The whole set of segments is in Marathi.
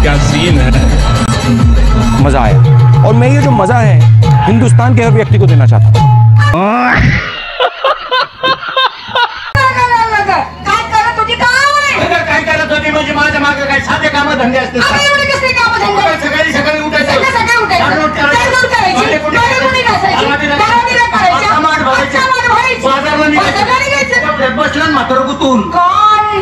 क्या सीन है। मजा आया और मैं ये जो मजा है हिंदुस्तान के हर व्यक्ति को देना चाहता हूँ। काय करत होती म्हणजे माझ्या मागे काय साधे काम धंदे असते सकाळी सकाळी उठायचं बसलं म्हातार गुतून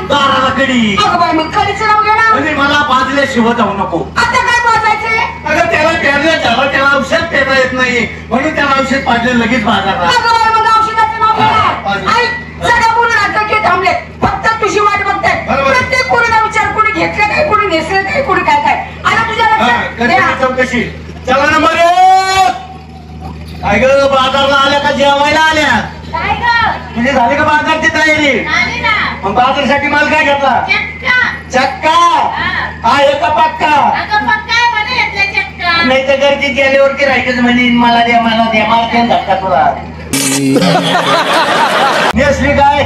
दाराला कडी म्हणजे मला बाजल्याशिवाय जाऊ नको. अगं त्याला पेरलं झालं त्याला औषध पेरता येत नाही म्हणून त्याला औषध पाजलं लगेच बाजारला. थांबले फक्त तुझी वाट बघताय. प्रत्येक कोणीला विचार कोणी घेतलं काय कोणी नेसलं काय कोणी काय काय आला तुझ्या लक्षात. चौकशी चला नंबर काय ग बाजारला आल्या का जेवायला आल्या म्हणजे झाली का बाजारची तयारी. मग बाजारसाठी माल काय घेतला. चक्का आहे का पक्का नाही तर गर्दीत गेल्यावरती राहायचं म्हणे मला द्या मला द्या मला काय धक्का तुला. नेसली काय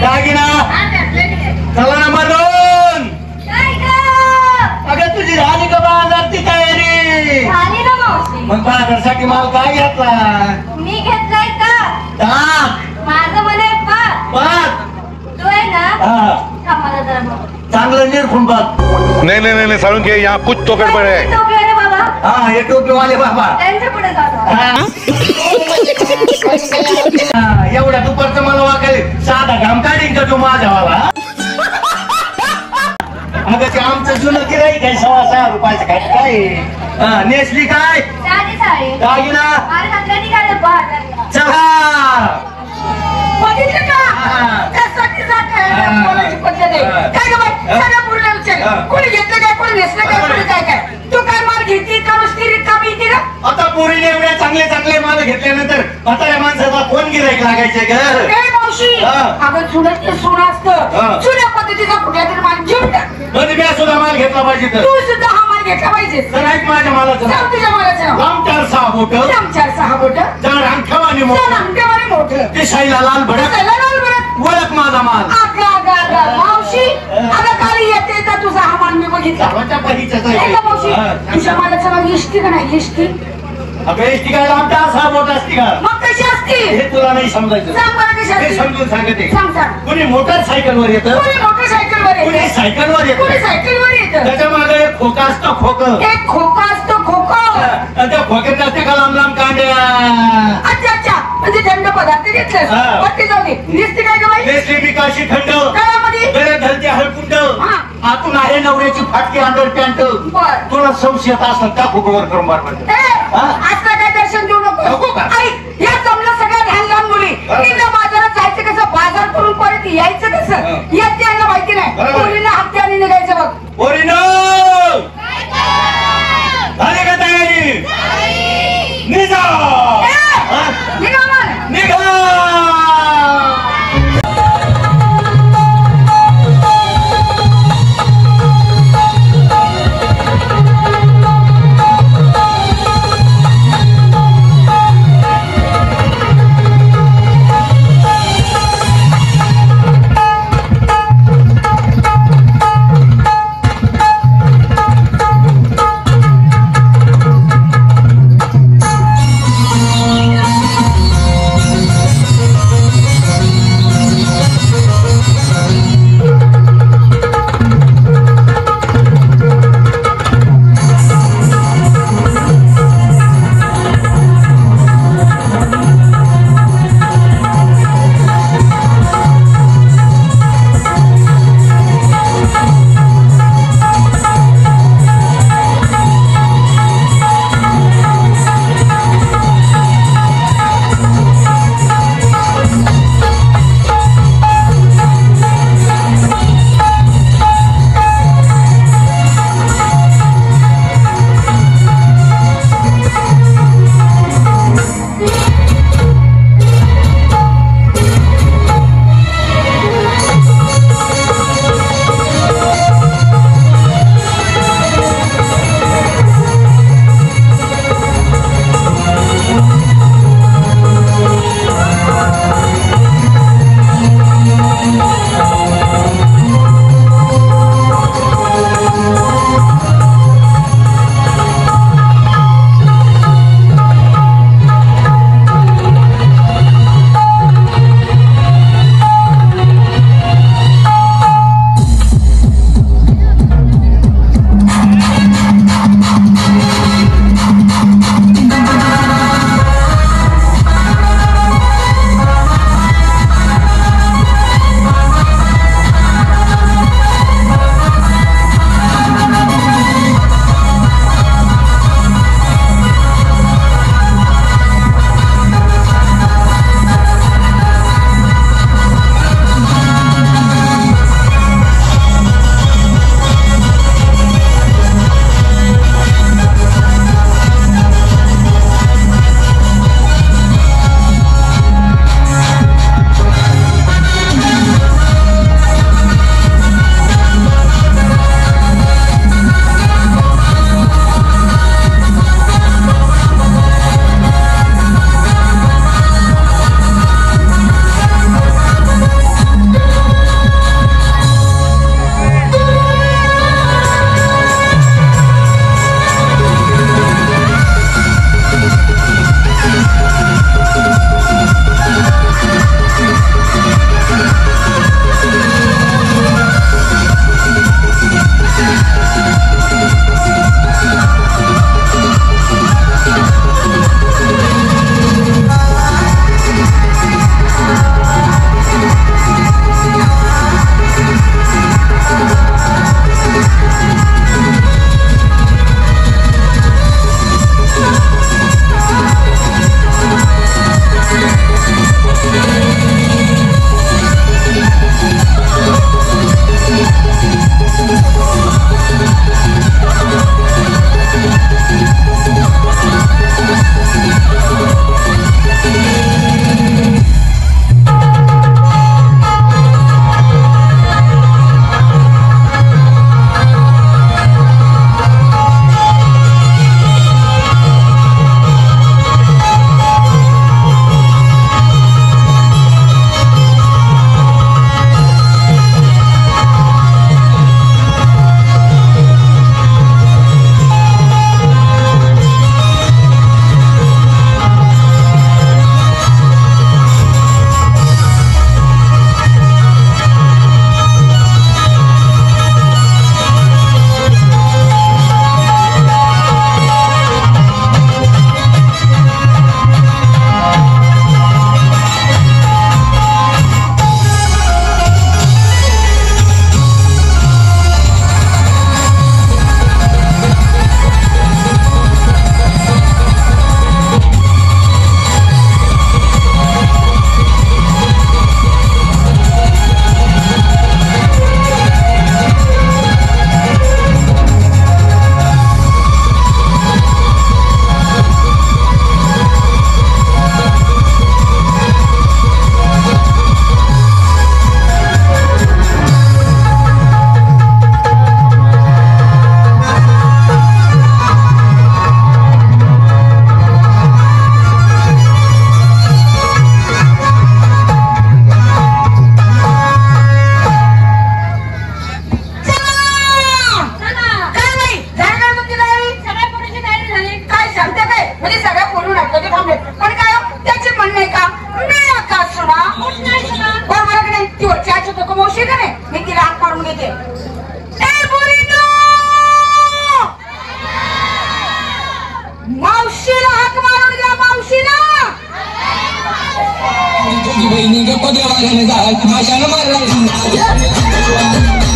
दागिना चला नंबर 2. अगं तुझी झाली का बाजारची तयारी. मग बाजारसाठी माल काय घेतला. मी घेतलाय का ताक माझं म्हणे पाक तो आहे ना मला जरा बघ. चांगलं निर्खून बघ. नहीं नहीं नहीं सारुण के यहाँ कुछ तो गड़बड़ है. टोपी रे बाबा. हा हे टोपीवाले बाबा त्यांच्या पुढे जातो. एवढ्या दुपारचं मला वाकायला साधा घाम काढीन का तू माझ्यावाला. अगं ते आमचं जुनं गिराईक आहे 6.5 रुपयाचं काय काय. नेसली काय दागिना चला बघितलं का त्यासाठी बोलायची पद्धत आहे काय ग बाई. सगळ्या मुलीला विचार कोणी घेतलं काय कोणी नेसलं काय कोणी काय काय. तू काय माल घेतली का नुसती रिकामी येते का. आता पोरीने एवढ्या चांगले चांगले माल घेतल्यानंतर म्हाताऱ्या माणसाचा कोण गिराईक लागायचे घर. मावशी अगं चुलत ते सोनं असतं जुन्या पद्धतीचा कुठल्या तरी माल घेऊन टाक. मध्ये मी सुद्धा माल घेतला पाहिजे तर तू सुद्धा हा माल घेतला पाहिजे. तर ऐक माझ्या मालाचं सांग तुझ्या मालाचं लांब 4-6 बोट 4-6 बोट जाण अंगठ्यावाने मोठं ते शाईला लाल भडक ओळख माझा माल. मावशी अगं काल येते तर तुझा हा माल मी बघितला. मावशी तुझ्या मालाचं नाव इष्टी का नाही इष्टी. अगं इष्टी काय लांब 4-6 बोट असती का. मग कशी असते हे तुला नाही समजायचं. सांग बरं कशी असते. समजून सांगते. सांग सांग. कुणी मोटरसायकलवर येतं कोणी मोटरसायकलवर येतं कुणी सायकलवर येतं कोणी सायकलवर येतं. त्याच्या मागे एक खोका असतो खोकं. एक खोका असतो खोका. त्या खोक्यात असते का लांब लांब कांड्या. अच्छा अच्छा म्हणजे थंड पदार्थ घेतलं पट्टी जाऊ दे. दिसते काय ग बाई. नेसली बिकाशी थंड गळ्यामध्ये गळ्यात घालते हळकुंड आतून आहे नवऱ्याची फाटकी अंडर पॅन्ट. तुला संशयात असतात का खोकवर करून मारतात. असं काय दर्शन देऊ नको. ऐक या जमलं सगळ्या लहान लहान मुली एकदा बाजारात जायचं कसं बाजार करून परत यायचं कसं यात त्यांना माहिती नाही. मुलींना हप्त्याने निघायचं बघ. पोरीनो झाली का तयारी. निघा निघा. बहिणी गप्प देवाला जाय माझ्यानं मारला